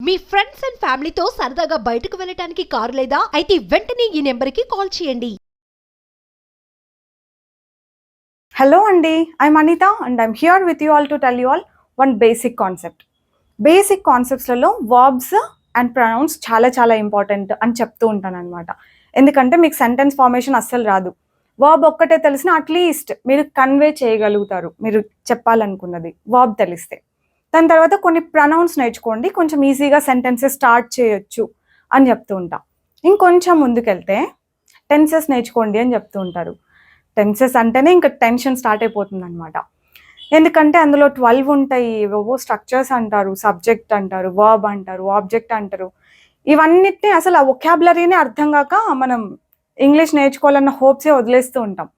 Me friends and ఫ్యామిలీతో సరదాగా బయటకు వెళ్ళటానికి కారు లేదా అయితే వెంటనే ఈ నెంబర్కి కాల్ చేయండి. Hello Andy, I'm Anita and I'm here with you all to tell you all one basic concept. Basic concepts లలో verbs and pronouns చాలా ఇంపార్టెంట్ అని చెప్తూ ఉంటాను అనమాట. ఎందుకంటే మీకు సెంటెన్స్ ఫార్మేషన్ అస్సలు రాదు. వర్బ్ ఒక్కటే తెలిసిన అట్లీస్ట్ మీరు కన్వే చేయగలుగుతారు మీరు చెప్పాలనుకున్నది వర్బ్ తెలిస్తే. దాని తర్వాత కొన్ని ప్రొనౌన్స్ నేర్చుకోండి, కొంచెం ఈజీగా సెంటెన్సెస్ స్టార్ట్ చేయొచ్చు అని చెప్తూ ఉంటా. ఇంకొంచెం ముందుకెళ్తే టెన్సెస్ నేర్చుకోండి అని చెప్తూ ఉంటారు. టెన్సెస్ అంటేనే ఇంకా టెన్షన్ స్టార్ట్ అయిపోతుంది అనమాట. ఎందుకంటే అందులో 12 ఉంటాయి. ఏవో స్ట్రక్చర్స్ అంటారు, సబ్జెక్ట్ అంటారు, వర్బ్ అంటారు, ఆబ్జెక్ట్ అంటారు. ఇవన్నిటిని అసలు ఆ వొకాబులరీనే అర్థం కాక మనం ఇంగ్లీష్ నేర్చుకోవాలన్న హోప్సే వదిలేస్తూ ఉంటాం.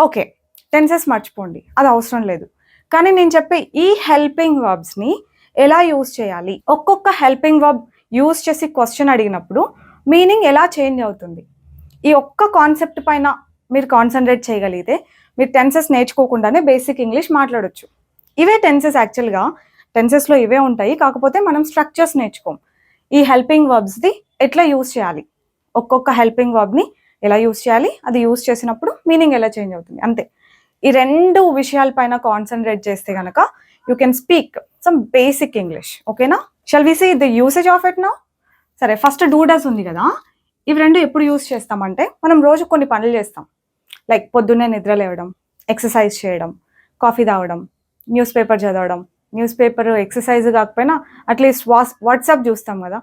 ఓకే, టెన్సెస్ మర్చిపోండి, అది అవసరం లేదు. కానీ నేను చెప్పే ఈ హెల్పింగ్ వర్బ్స్ని ఎలా యూజ్ చేయాలి, ఒక్కొక్క హెల్పింగ్ వర్బ్ యూజ్ చేసి క్వశ్చన్ అడిగినప్పుడు మీనింగ్ ఎలా చేంజ్ అవుతుంది, ఈ ఒక్క కాన్సెప్ట్ పైన మీరు కాన్సన్ట్రేట్ చేయగలిగితే మీరు టెన్సెస్ నేర్చుకోకుండానే బేసిక్ ఇంగ్లీష్ మాట్లాడొచ్చు. ఇవే టెన్సెస్, యాక్చువల్గా టెన్సెస్లో ఇవే ఉంటాయి, కాకపోతే మనం స్ట్రక్చర్స్ నేర్చుకోం. ఈ హెల్పింగ్ వర్బ్స్ది ఎట్లా యూజ్ చేయాలి, ఒక్కొక్క హెల్పింగ్ వర్బ్ని ఎలా యూజ్ చేయాలి, అది యూజ్ చేసినప్పుడు మీనింగ్ ఎలా చేంజ్ అవుతుంది, అంతే. ఈ రెండు విషయాలపైన కాన్సన్ట్రేట్ చేస్తే కనుక you can speak some basic English. ఓకేనా? Shall we see the usage of it now. సరే, ఫస్ట్ డూ డస్ ఉంది కదా, ఇవి రెండు ఎప్పుడు యూజ్ చేస్తామంటే మనం రోజు కొన్ని పనులు చేస్తాం. లైక్ పొద్దున్నే నిద్ర లేవడం, ఎక్సర్సైజ్ చేయడం, కాఫీ తాగడం, న్యూస్ పేపర్ చదవడం. న్యూస్ పేపర్ ఎక్సర్సైజ్ కాకపోయినా అట్లీస్ట్ వాట్సాప్ చూస్తాం కదా,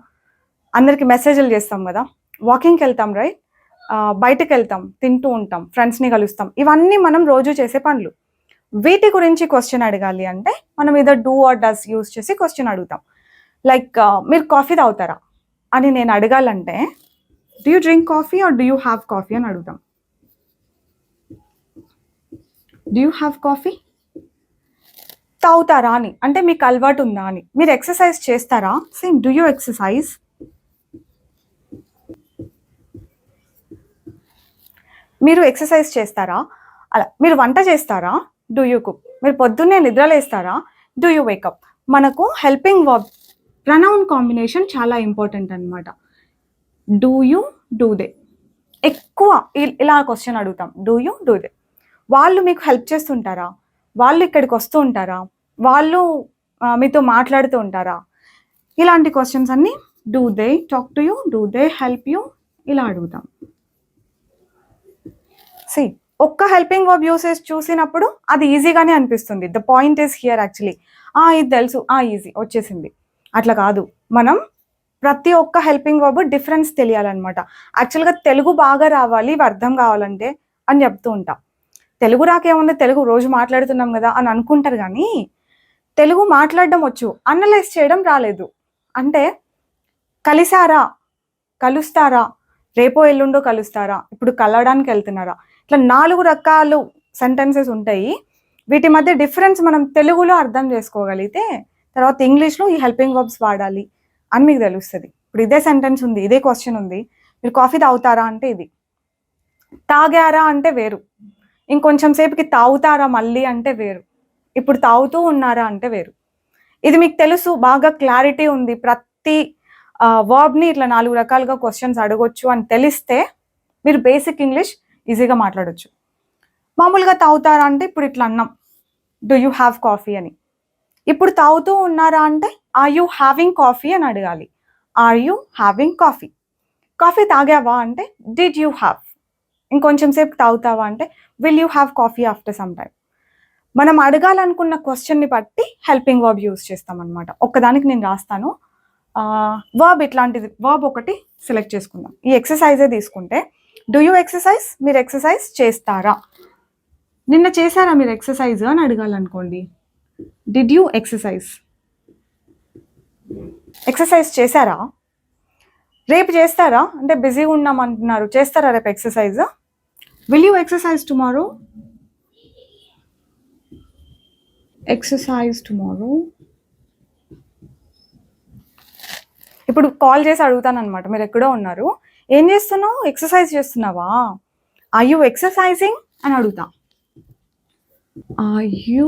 అందరికి మెసేజ్లు చేస్తాం కదా, వాకింగ్కి వెళ్తాం, రైట్, బయటకు వెళ్తాం, తింటూ ఉంటాం, ఫ్రెండ్స్ని కలుస్తాం. ఇవన్నీ మనం రోజు చేసే పనులు. వీటి గురించి క్వశ్చన్ అడగాలి అంటే మనం ఏదో డూ ఆర్ డస్ యూజ్ చేసి క్వశ్చన్ అడుగుతాం. లైక్ మీరు కాఫీ తాగుతారా అని నేను అడగాలంటే do you drink coffee or do you have coffee అని అడుగుతాం. Do you have coffee? తాగుతారా అని అంటే మీకు అలవాటు ఉందా అని. మీరు ఎక్సర్సైజ్ చేస్తారా? Same, do you exercise? మీరు ఎక్సర్సైజ్ చేస్తారా? అలా. మీరు వంట చేస్తారా? Do you cook? మీరు పొద్దున్నే నిద్రలేస్తారా? Do you wake up? మనకు హెల్పింగ్ వర్బ్ ప్రొనౌన్ కాంబినేషన్ చాలా ఇంపార్టెంట్ అనమాట. Do you, do they. ఎక్కువ ఇలా క్వశ్చన్ అడుగుతాం, డూ యూ, డూ దే. వాళ్ళు మీకు హెల్ప్ చేస్తుంటారా? వాళ్ళు ఇక్కడికి వస్తూ ఉంటారా? వాళ్ళు మీతో మాట్లాడుతూ ఉంటారా? ఇలాంటి క్వశ్చన్స్ అన్నీ do they talk to you, do they help you, ఇలా అడుగుతాం. సి, ఒక్క హెల్పింగ్ వర్బ్ యూసేజ్ చూసినప్పుడు అది ఈజీగానే అనిపిస్తుంది. The point is here actually. ఇది తెలుసు, ఈజీ వచ్చేసింది, అట్లా కాదు. మనం ప్రతి ఒక్క హెల్పింగ్ వర్బ్ డిఫరెన్స్ తెలియాలన్నమాట. యాక్చువల్గా తెలుగు బాగా రావాలి, ఇవి అర్థం కావాలంటే అని చెప్తూ ఉంటాం. తెలుగు రాకేముంది, తెలుగు రోజు మాట్లాడుతున్నాం కదా అని అనుకుంటారు, కానీ తెలుగు మాట్లాడడం వచ్చు, అనలైజ్ చేయడం రాలేదు. అంటే కలిసారా, కలుస్తారా, రేపో ఎల్లుండో కలుస్తారా, ఇప్పుడు కలవడానికి వెళ్తున్నారా, ఇట్లా 4 రకాలు సెంటెన్సెస్ ఉంటాయి. వీటి మధ్య డిఫరెన్స్ మనం తెలుగులో అర్థం చేసుకోగలిగితే తర్వాత ఇంగ్లీష్లో ఈ హెల్పింగ్ వర్బ్స్ వాడాలి అని మీకు తెలుస్తుంది. ఇప్పుడు ఇదే సెంటెన్స్ ఉంది, ఇదే క్వశ్చన్ ఉంది, మీరు కాఫీ తాగుతారా అంటే ఇది, తాగారా అంటే వేరు, ఇంకొంచెం సేపుకి తాగుతారా మళ్ళీ అంటే వేరు, ఇప్పుడు తాగుతూ ఉన్నారా అంటే వేరు. ఇది మీకు తెలుసు, బాగా క్లారిటీ ఉంది, ప్రతి వర్బ్ని ఇట్లా 4 రకాలుగా క్వశ్చన్స్ అడగొచ్చు అని తెలిస్తే మీరు బేసిక్ ఇంగ్లీష్ ఈజీగా మాట్లాడొచ్చు. మామూలుగా తాగుతారా అంటే ఇప్పుడు ఇట్లా అన్నాం, డూ యూ హ్యావ్ కాఫీ అని. ఇప్పుడు తాగుతూ ఉన్నారా అంటే ఆర్ యూ హ్యావింగ్ కాఫీ అని అడగాలి. Are you having coffee? Coffee తాగావా అంటే డిడ్ యూ హ్యావ్? ఇంకొంచెం సేపు తాగుతావా అంటే will you have coffee after some time? మనం అడగాలనుకున్న క్వశ్చన్ని బట్టి హెల్పింగ్ వర్బ్ యూజ్ చేస్తాం అనమాట. ఒక్కదానికి నేను రాస్తాను. వర్బ్ ఇట్లాంటిది, వర్బ్ ఒకటి సెలెక్ట్ చేసుకుందాం. ఈ ఎక్సర్సైజే తీసుకుంటే డూ యూ ఎక్సర్సైజ్, మీరు ఎక్సర్సైజ్ చేస్తారా? నిన్న చేశారా మీరు ఎక్సర్సైజ్ అని అడగాలనుకోండి, డిడ్ యూ ఎక్సర్సైజ్? ఎక్సర్సైజ్ చేశారా? రేపు చేస్తారా అంటే బిజీగా ఉన్నాం అంటున్నారు, చేస్తారా రేపు exercise? Will you exercise tomorrow? Exercise tomorrow. ఇప్పుడు కాల్ చేసి అడుగుతాను అనమాట, మీరు ఎక్కడో ఉన్నారు, ఏం చేస్తున్నావు? ఎక్సర్సైజ్ చేస్తున్నావా? ఆర్ యూ ఎక్సర్సైజింగ్ అని అడుగుతా. Are you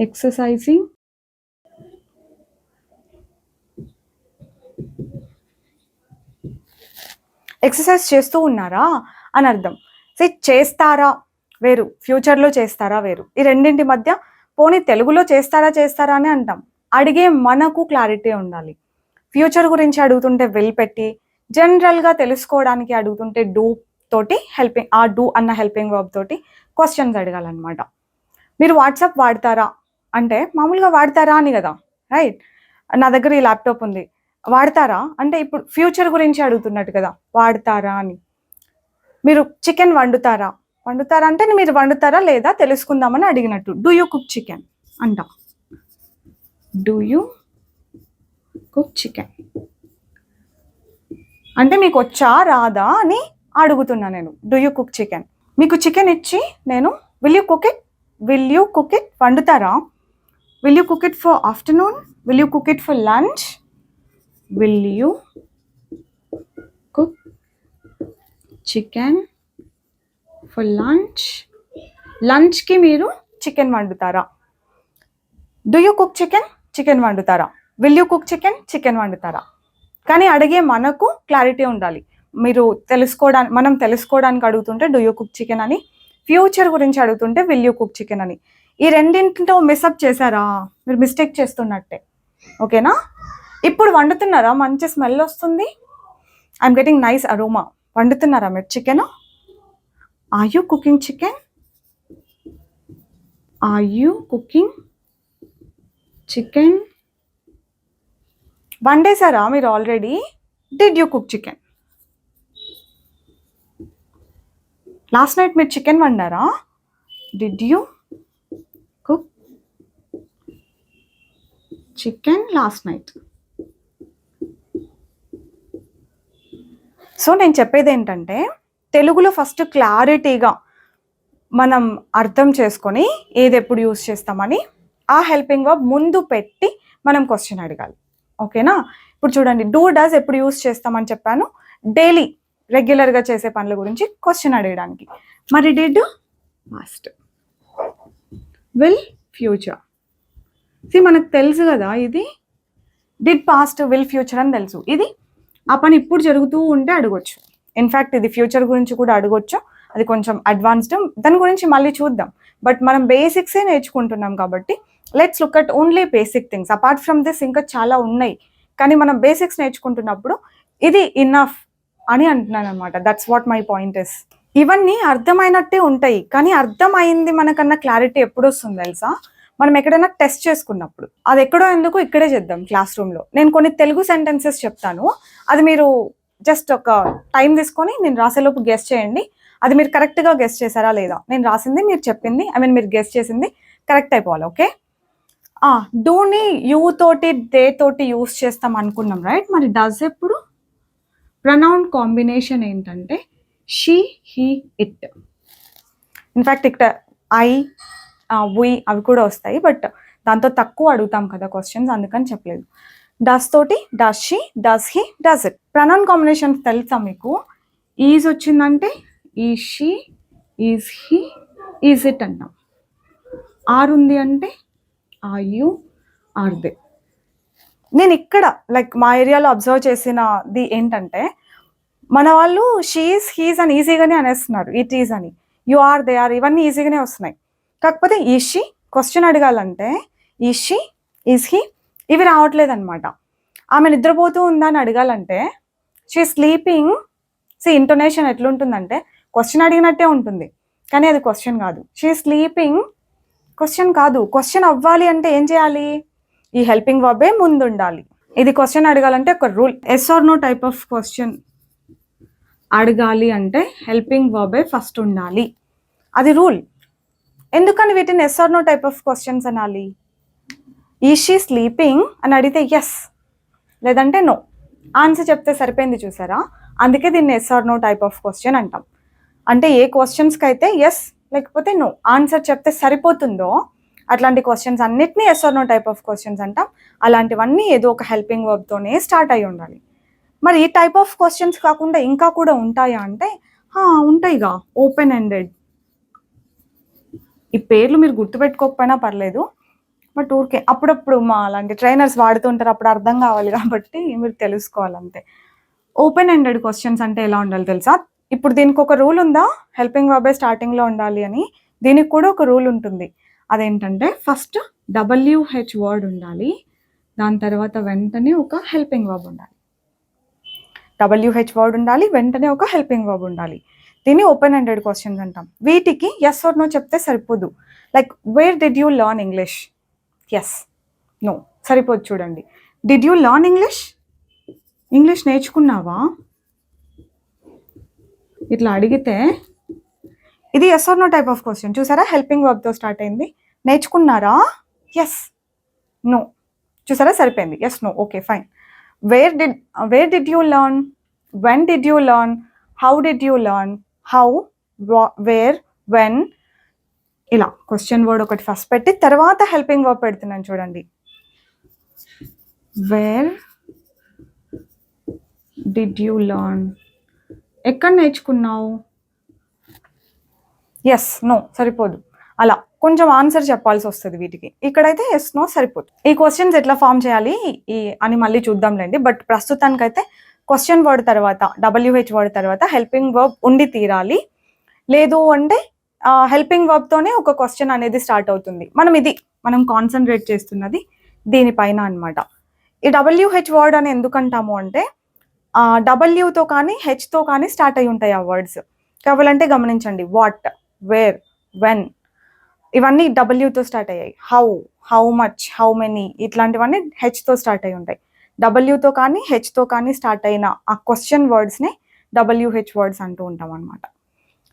exercising? ఎక్సర్సైజ్ చేస్తూ ఉన్నారా అని అర్థం. చేస్తారా వేరు, ఫ్యూచర్లో చేస్తారా వేరు. ఈ రెండింటి మధ్య పోనీ తెలుగులో చేస్తారా అని అంటాం. అడిగే మనకు క్లారిటీ ఉండాలి. ఫ్యూచర్ గురించి అడుగుతుంటే విల్ పెట్టి, జనరల్గా తెలుసుకోవడానికి అడుగుతుంటే డూ తోటి హెల్పింగ్, ఆ డూ అన్న హెల్పింగ్ వర్బ్ తోటి క్వశ్చన్స్ అడగాలన్నమాట. మీరు వాట్సాప్ వాడతారా అంటే మామూలుగా వాడతారా అని కదా, రైట్? నా దగ్గర ఈ ల్యాప్టాప్ ఉంది, వాడతారా అంటే ఇప్పుడు ఫ్యూచర్ గురించి అడుగుతున్నట్టు కదా, వాడతారా అని. మీరు చికెన్ వండుతారా అంటే మీరు వండుతారా లేదా తెలుసుకుందామని అడిగినట్టు. డూ యూ కుక్ చికెన్ అంట. డూ యూ కుక్ చికెన్ అంటే మీకు వచ్చా రాదా అని అడుగుతున్నా నేను. Do you cook chicken. మీకు చికెన్ ఇచ్చి నేను విల్ యూ కుక్ ఇట్ వండుతారా, will you cook it for afternoon, will you cook it for lunch, will you cook chicken for lunch. లంచ్కి మీరు చికెన్ వండుతారా. డూ యూ కుక్ చికెన్ వండుతారా. Will you cook chicken వండుతారా. కానీ అడిగే మనకు clarity ఉండాలి. మీరు మనం తెలుసుకోవడానికి అడుగుతుంటే డూ యూ కుక్ చికెన్ అని, ఫ్యూచర్ గురించి అడుగుతుంటే విల్ యూ కుక్ చికెన్ అని. ఈ రెండింటితో మిస్అప్ చేశారా, మీరు మిస్టేక్ చేస్తున్నట్టే. ఓకేనా? ఇప్పుడు వండుతున్నారా, మంచి స్మెల్ వస్తుంది, ఐఎమ్ గెటింగ్ నైస్ అరోమా. వండుతున్నారా మీరు chicken? Are you cooking chicken? Are you cooking chicken? వండేసారా మీరు already? Did you cook chicken? Last night మీరు చికెన్ వండారా? Did you cook chicken last night? So నేను చెప్పేది ఏంటంటే, తెలుగులో ఫస్ట్ క్లారిటీగా మనం అర్థం చేసుకొని ఏది ఎప్పుడు యూజ్ చేస్తామని ఆ హెల్పింగ్ వర్బ్ ముందు పెట్టి మనం క్వశ్చన్ అడగాలి. ఓకేనా? ఇప్పుడు చూడండి, డూ డస్ ఎప్పుడు యూజ్ చేస్తామని చెప్పాను, డైలీ రెగ్యులర్గా చేసే పనుల గురించి క్వశ్చన్ అడగడానికి. మరి డిడ్ పాస్ట్, విల్ ఫ్యూచర్. మనకు తెలుసు కదా, ఇది డిడ్ పాస్ట్ విల్ ఫ్యూచర్ అని తెలుసు. ఇది ఆ పని ఇప్పుడు జరుగుతూ ఉంటే అడగొచ్చు. ఇన్ఫ్యాక్ట్ ఇది ఫ్యూచర్ గురించి కూడా అడగొచ్చు, అది కొంచెం అడ్వాన్స్డ్, దాని గురించి మళ్ళీ చూద్దాం. బట్ మనం బేసిక్సే నేర్చుకుంటున్నాం కాబట్టి let's look at only basic things. Apart from this ఇంకా చాలా ఉన్నాయి, కానీ మనం బేసిక్స్ నేర్చుకుంటున్నప్పుడు ఇది ఇన్నఫ్ అని అంటున్నాను అనమాట. That's what my point is. ఇవన్నీ అర్థమైనట్టే ఉంటాయి, కానీ అర్థమైంది మనకన్నా క్లారిటీ ఎప్పుడు వస్తుంది తెలుసా? మనం ఎక్కడైనా టెస్ట్ చేసుకున్నప్పుడు. అది ఎక్కడో ఎందుకు ఇక్కడే చేద్దాం, క్లాస్ రూమ్లో. నేను కొన్ని తెలుగు సెంటెన్సెస్ చెప్తాను, అది మీరు జస్ట్ ఒక టైం తీసుకొని నేను రాసేలోపు గెస్ చేయండి. అది మీరు కరెక్ట్గా గెస్ చేశారా లేదా, నేను రాసింది మీరు చెప్పింది, మీరు గెస్ చేసింది కరెక్ట్ అయిపోవాలి. ఓకే? డూని యూ తోటి దే తోటి యూస్ చేస్తాం అనుకున్నాం, రైట్? మరి డస్ ఎప్పుడు? ప్రొనౌన్ కాంబినేషన్ ఏంటంటే షీ, హీ, ఇట్. ఇన్ఫ్యాక్ట్ ఇక్కడ ఐ, వి అవి కూడా వస్తాయి, బట్ దాంతో తక్కువ అడుగుతాం కదా క్వశ్చన్స్, అందుకని చెప్పలేదు. డస్ తోటి does she, does he, does it. Pronoun combination తెలుసా మీకు? ఈజ్ వచ్చిందంటే is she, is he, is it అంటాం. ఆర్ ఉంది అంటే ఆర్ యూ, ఆర్ దే. నేను ఇక్కడ లైక్ మా ఏరియాలో అబ్జర్వ్ చేసినది ఏంటంటే, మన వాళ్ళు షీస్, హీస్ అని ఈజీగానే అనేస్తున్నారు, ఇట్ ఈజ్ అని. యు ఆర్, దే ఆర్, ఇవన్నీ ఈజీగానే వస్తున్నాయి. కాకపోతే ఈజ్ షీ క్వశ్చన్ అడగాలంటే ఈజ్ షీ, ఈజ్ హీ ఇవి రావట్లేదు అనమాట. ఆమె నిద్రపోతూ ఉందా అని అడగాలంటే షీ స్లీపింగ్. ఇంటోనేషన్ ఎట్లుంటుందంటే క్వశ్చన్ అడిగినట్టే ఉంటుంది, కానీ అది క్వశ్చన్ కాదు. షీ స్లీపింగ్ క్వశ్చన్ కాదు. క్వశ్చన్ అవ్వాలి అంటే ఏం చేయాలి? ఈ హెల్పింగ్ వర్బే ముందు ఉండాలి. ఇది క్వశ్చన్ అడగాలంటే ఒక rule. Yes or no type of question అడగాలి అంటే హెల్పింగ్ వర్బే ఫస్ట్ ఉండాలి, అది రూల్. ఎందుకని వీటిని yes or no type of questions అనాలి? ఈజ్ షీ స్లీపింగ్ అని అడిగితే ఎస్, లేదంటే నో. ఆన్సర్ చెప్తే సరిపోయింది, చూసారా? అందుకే దీన్ని yes or no type of question అంటాం. అంటే ఏ క్వశ్చన్స్కి అయితే ఎస్ లేకపోతే నో ఆన్సర్ చెప్తే సరిపోతుందో అట్లాంటి క్వశ్చన్స్ అన్నిటినీ yes or no type of questions అంటాం. అలాంటివన్నీ ఏదో ఒక హెల్పింగ్ వర్బ్తోనే స్టార్ట్ అయి ఉండాలి. మరి ఈ టైప్ ఆఫ్ క్వశ్చన్స్ కాకుండా ఇంకా కూడా ఉంటాయా అంటే ఉంటాయిగా, ఓపెన్ ఎండెడ్. ఈ పేర్లు మీరు గుర్తుపెట్టుకోకపోయినా పర్లేదు, బట్ ఊరికే అప్పుడప్పుడు మా అలాంటి ట్రైనర్స్ వాడుతుంటారు, అప్పుడు అర్థం కావాలి కాబట్టి మీరు తెలుసుకోవాలంతే. ఓపెన్ ఎండెడ్ క్వశ్చన్స్ అంటే ఎలా ఉండాలి తెలుసా? ఇప్పుడు దీనికి ఒక రూల్ ఉందా, హెల్పింగ్ వర్బే స్టార్టింగ్లో ఉండాలి అని? దీనికి కూడా ఒక రూల్ ఉంటుంది. అదేంటంటే ఫస్ట్ WH వర్డ్ ఉండాలి, దాని తర్వాత వెంటనే ఒక హెల్పింగ్ వర్బ్ ఉండాలి. WH వర్డ్ ఉండాలి, వెంటనే ఒక హెల్పింగ్ వర్బ్ ఉండాలి. దీన్ని ఓపెన్ ఎండెడ్ క్వశ్చన్స్ అంటాం. వీటికి ఎస్ ఆర్ నో చెప్తే సరిపోదు. Like where did you learn English? Yes, no సరిపోదు. చూడండి, did you learn English? English నేర్చుకున్నావా? ఇట్లా అడిగితే ఇది yes or no type of question. చూసారా, హెల్పింగ్ వర్బ్తో స్టార్ట్ అయింది. నేర్చుకున్నారా? Yes, no. చూసారా, సరిపోయింది. Yes, no, okay, fine. Where did you learn? When did you learn? How did you learn? How, where, when, ఇలా క్వశ్చన్ వర్డ్ ఒకటి first పెట్టి తర్వాత హెల్పింగ్ వర్బ్ పెడుతున్నాను. చూడండి, వేర్ డిడ్ యూ లర్న్? ఎక్కడ నేర్చుకున్నావు? ఎస్, నో సరిపోదు. అలా కొంచెం ఆన్సర్ చెప్పాల్సి వస్తుంది వీటికి. ఇక్కడైతే ఎస్, నో సరిపోదు. ఈ క్వశ్చన్స్ ఎట్లా ఫామ్ చేయాలి అని మళ్ళీ చూద్దాంలేండి. బట్ ప్రస్తుతానికైతే క్వశ్చన్ వర్డ్ తర్వాత WH వర్డ్ తర్వాత హెల్పింగ్ వర్బ్ ఉండి తీరాలి. లేదు అంటే హెల్పింగ్ వర్బ్తోనే ఒక క్వశ్చన్ అనేది స్టార్ట్ అవుతుంది. మనం కాన్సన్ట్రేట్ చేస్తున్నది దీనిపైన అనమాట. ఈ WH వర్డ్ అని ఎందుకంటాము అంటే Wతో కానీ Hతో కానీ స్టార్ట్ అయి ఉంటాయి ఆ వర్డ్స్. కావాలంటే గమనించండి, వాట్, వేర్, వెన్, ఇవన్నీ Wతో స్టార్ట్ అయ్యాయి. హౌ మచ్, హౌ మెనీ, ఇట్లాంటివన్నీ Hతో స్టార్ట్ అయి ఉంటాయి. Wతో కానీ Hతో కానీ స్టార్ట్ అయిన ఆ క్వశ్చన్ వర్డ్స్ని WH వర్డ్స్ అంటూ ఉంటాం అనమాట.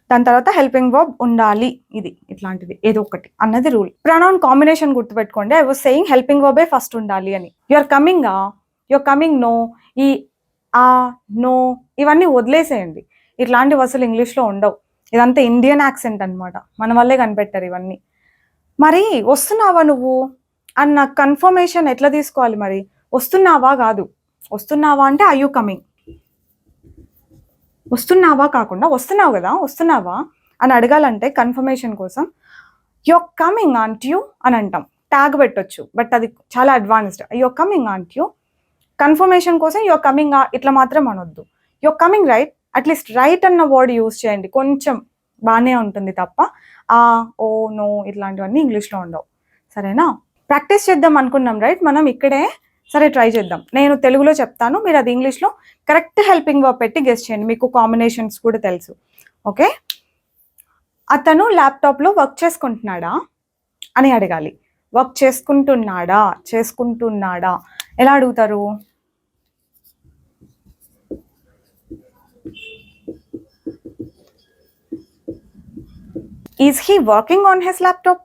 దాని తర్వాత హెల్పింగ్ వర్బ్ ఉండాలి. ఇది ఇట్లాంటిది ఏదో ఒకటి అన్నది రూల్. ప్రొనౌన్ కాంబినేషన్ గుర్తుపెట్టుకోండి. ఐ వాజ్ సేయింగ్ హెల్పింగ్ వర్బే ఫస్ట్ ఉండాలి అని. యువర్ కమింగ్, నో, ఈ నో ఇవన్నీ వదిలేసేయండి. ఇట్లాంటివి అసలు ఇంగ్లీష్లో ఉండవు. ఇదంతా ఇండియన్ యాక్సెంట్ అనమాట. మన వల్లే కనిపెట్టారు ఇవన్నీ. మరి వస్తున్నావా నువ్వు అన్న కన్ఫర్మేషన్ ఎట్లా తీసుకోవాలి? మరి వస్తున్నావా కాదు, వస్తున్నావా అంటే ఐ యూ కమింగ్. వస్తున్నావా కాకుండా వస్తున్నావు కదా, వస్తున్నావా అని అడగాలంటే కన్ఫర్మేషన్ కోసం యువర్ కమింగ్ ఆంట్ యూ అని అంటాం. ట్యాగ్ పెట్టొచ్చు, బట్ అది చాలా advanced. Your coming aunt you. Confirmation కోసం యువర్ కమింగ్ ఇట్లా మాత్రం అనొద్దు. Your coming right, at least right అన్న వర్డ్ యూజ్ చేయండి, కొంచెం బాగానే ఉంటుంది తప్ప ఓ, నో ఇట్లాంటివన్నీ ఇంగ్లీష్లో ఉండవు. సరేనా? ప్రాక్టీస్ చేద్దాం అనుకున్నాం రైట్ మనం ఇక్కడే. సరే, ట్రై చేద్దాం. నేను తెలుగులో చెప్తాను, మీరు అది ఇంగ్లీష్లో కరెక్ట్ హెల్పింగ్ వర్బ్ పెట్టి గెస్ చేయండి. మీకు కాంబినేషన్స్ కూడా తెలుసు. ఓకే, అతను ల్యాప్టాప్లో వర్క్ చేసుకుంటున్నాడా అని అడగాలి. వర్క్ చేసుకుంటున్నాడా ఎలా అడుగుతారు? Is he working on his laptop?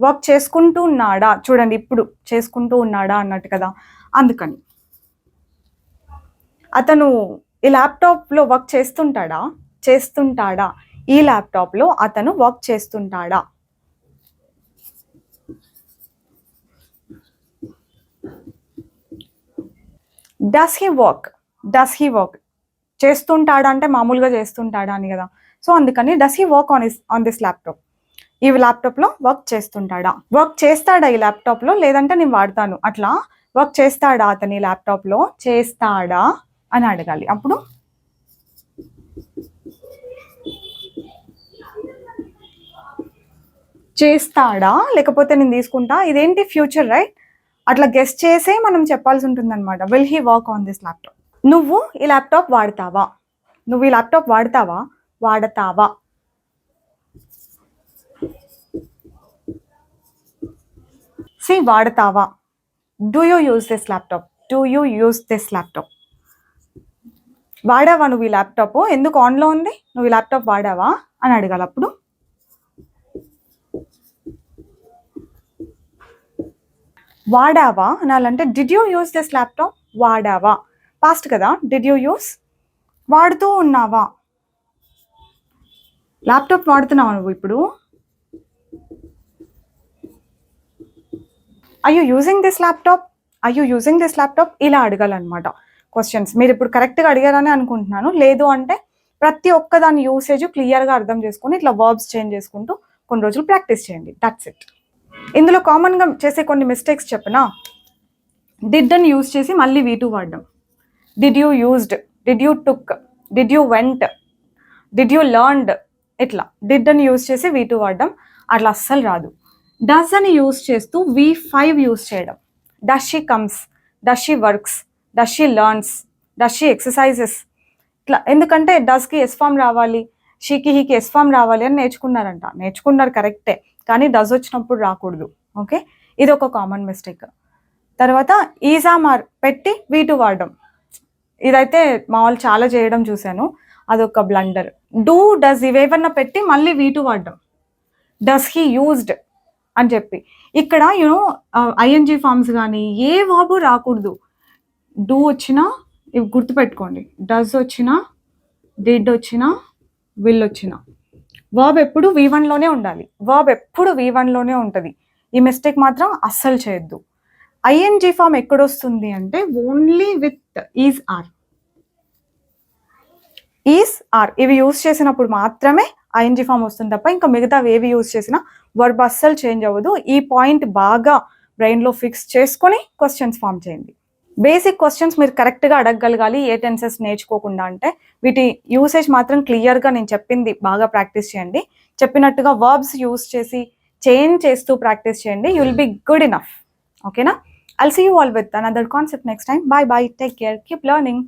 Work చేసుకుంటూ ఉన్నాడా? చూడండి, ఇప్పుడు చేసుకుంటూ ఉన్నాడా అన్నట్టు కదా. అందుకని అతను ఈ ల్యాప్టాప్లో వర్క్ చేస్తుంటాడా? ఈ ల్యాప్టాప్లో అతను వర్క్ చేస్తుంటాడా? Does he work? చేస్తుంటాడా అంటే మామూలుగా చేస్తుంటాడా అని కదా. సో అందుకని does he work on this laptop? ఈ ల్యాప్టాప్లో వర్క్ చేస్తుంటాడా? వర్క్ చేస్తాడా ఈ ల్యాప్టాప్లో? లేదంటే నేను వాడతాను అట్లా. వర్క్ చేస్తాడా అతని ల్యాప్టాప్లో? చేస్తాడా అని అడగాలి. అప్పుడు చేస్తాడా, లేకపోతే నేను తీసుకుంటా, ఇదేంటి ఫ్యూచర్ రైట్, అట్లా గెస్ట్ చేసే మనం చెప్పాల్సి ఉంటుంది అనమాట. Will he work on this laptop? నువ్వు ఈ ల్యాప్టాప్ వాడతావా? వాడతావా? వాడతావా. Do you use this laptop? వాడావా నువ్వు ఈ ల్యాప్టాప్? ఎందుకు ఆన్లో ఉంది? నువ్వు ఈ ల్యాప్టాప్ వాడావా అని అడగాలి. అప్పుడు వాడావా అనాలంటే did you use this laptop? వాడావా, పాస్ట్ కదా. డిడ్ యూ యూజ్, వాడుతూ ఉన్నావా? ల్యాప్టాప్ వాడుతున్నావా నువ్వు ఇప్పుడు? I you using this laptop? ఇలా అడగాలన్నమాట క్వశ్చన్స్. మీరు ఇప్పుడు కరెక్ట్గా అడిగారని అనుకుంటున్నాను. లేదు అంటే ప్రతి ఒక్క దాని యూసేజ్ క్లియర్గా అర్థం చేసుకొని ఇట్లా వర్బ్స్ చేంజ్ చేసుకుంటూ కొన్ని రోజులు ప్రాక్టీస్ చేయండి. That's it. ఇందులో కామన్గా చేసే కొన్ని మిస్టేక్స్ చెప్పనా? డిడ్ అని యూజ్ చేసి మళ్ళీ V2 వాడడం. Did you did you took, did you went, did you learned, ఇట్లా డిడ్ అని యూజ్ చేసి V2 వాడడం అట్లా అస్సలు రాదు. డస్ అని యూజ్ చేస్తూ V5 యూజ్ చేయడం. Does she comes, does she works, does she learns, does she exercises, ఇట్లా. ఎందుకంటే డస్కి ఎస్ ఫామ్ రావాలి, షీకి హీకి ఎస్ ఫామ్ రావాలి అని నేర్చుకున్నారు కరెక్టే, కానీ డస్ వచ్చినప్పుడు రాకూడదు. ఓకే, ఇది ఒక కామన్ మిస్టేక్. తర్వాత ఈజామార్ పెట్టి V2 వాడడం, ఇదైతే మా వాళ్ళు చాలా చేయడం చూశాను, అదొక బ్లండర్. డూ, డస్ ఇవేవన్నా పెట్టి మళ్ళీ V2 వాడడం, డస్ హీ యూజ్డ్ అని చెప్పి. ఇక్కడ యూనో ఐఎన్జీ ఫార్మ్స్ కానీ ఏ వర్బ్ రాకూడదు. డూ వచ్చినా ఇవి గుర్తుపెట్టుకోండి, డస్ వచ్చినా, డిడ్ వచ్చినా, విల్ వచ్చినా వర్బ్ ఎప్పుడు V1లోనే ఉండాలి. వర్బ్ ఎప్పుడు V1లోనే ఉంటుంది. ఈ మిస్టేక్ మాత్రం అస్సలు చేయొద్దు. ఐఎన్జీ ఫామ్ ఎక్కడొస్తుంది అంటే only with is are, is are ఇవి యూజ్ చేసినప్పుడు మాత్రమే ఐఎన్జీ ఫామ్ వస్తుంది తప్ప ఇంకా మిగతా ఏవి యూజ్ చేసినా వర్బ్ అస్సలు చేంజ్ అవ్వదు. ఈ పాయింట్ బాగా బ్రెయిన్లో ఫిక్స్ చేసుకొని క్వశ్చన్స్ ఫామ్ చేయండి. బేసిక్ క్వశ్చన్స్ మీరు కరెక్ట్గా అడగగలగాలి ఏ టెన్సెస్ నేర్చుకోకుండా. అంటే వీటి యూసేజ్ మాత్రం క్లియర్గా నేను చెప్పింది బాగా ప్రాక్టీస్ చేయండి. చెప్పినట్టుగా వర్బ్స్ యూజ్ చేసి చేంజ్ చేస్తూ ప్రాక్టీస్ చేయండి. You will be good enough. ఓకేనా? I'll see you all with another concept next time. Bye bye. Take care. Keep learning.